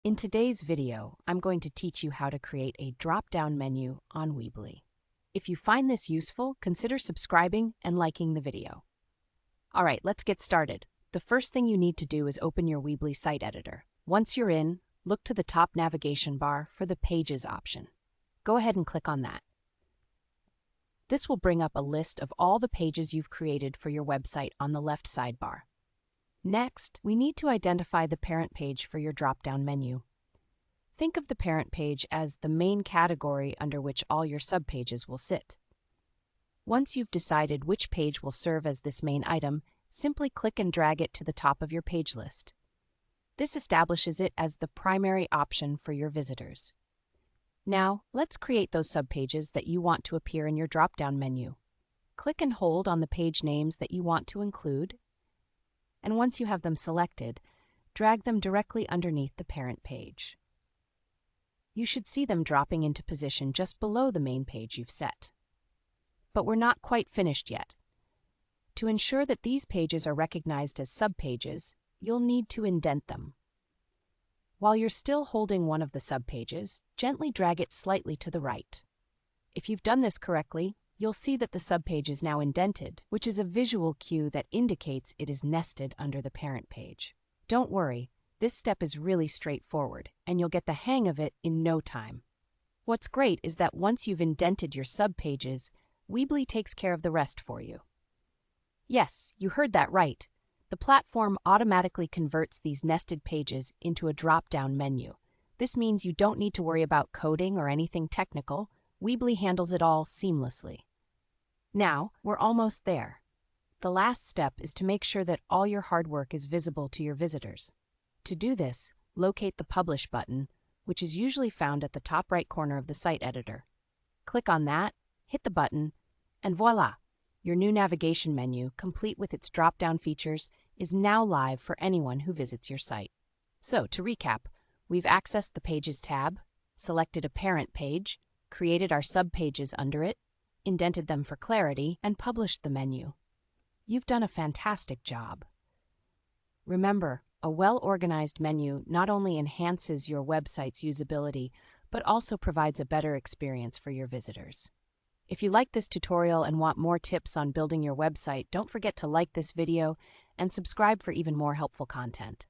In today's video, I'm going to teach you how to create a drop-down menu on Weebly. If you find this useful, consider subscribing and liking the video. All right, let's get started. The first thing you need to do is open your Weebly site editor. Once you're in, look to the top navigation bar for the Pages option. Go ahead and click on that. This will bring up a list of all the pages you've created for your website on the left sidebar. Next, we need to identify the parent page for your drop-down menu. Think of the parent page as the main category under which all your subpages will sit. Once you've decided which page will serve as this main item, simply click and drag it to the top of your page list. This establishes it as the primary option for your visitors. Now, let's create those subpages that you want to appear in your drop-down menu. Click and hold on the page names that you want to include, and once you have them selected, drag them directly underneath the parent page. You should see them dropping into position just below the main page you've set. But we're not quite finished yet. To ensure that these pages are recognized as subpages, you'll need to indent them. While you're still holding one of the subpages, gently drag it slightly to the right. If you've done this correctly, you'll see that the subpage is now indented, which is a visual cue that indicates it is nested under the parent page. Don't worry, this step is really straightforward, and you'll get the hang of it in no time. What's great is that once you've indented your subpages, Weebly takes care of the rest for you. Yes, you heard that right. The platform automatically converts these nested pages into a drop-down menu. This means you don't need to worry about coding or anything technical. Weebly handles it all seamlessly. Now, we're almost there. The last step is to make sure that all your hard work is visible to your visitors. To do this, locate the Publish button, which is usually found at the top right corner of the site editor. Click on that, hit the button, and voila! Your new navigation menu, complete with its drop-down features, is now live for anyone who visits your site. So, to recap, we've accessed the Pages tab, selected a parent page, created our subpages under it, indented them for clarity, and published the menu. You've done a fantastic job. Remember, a well-organized menu not only enhances your website's usability, but also provides a better experience for your visitors. If you like this tutorial and want more tips on building your website, don't forget to like this video and subscribe for even more helpful content.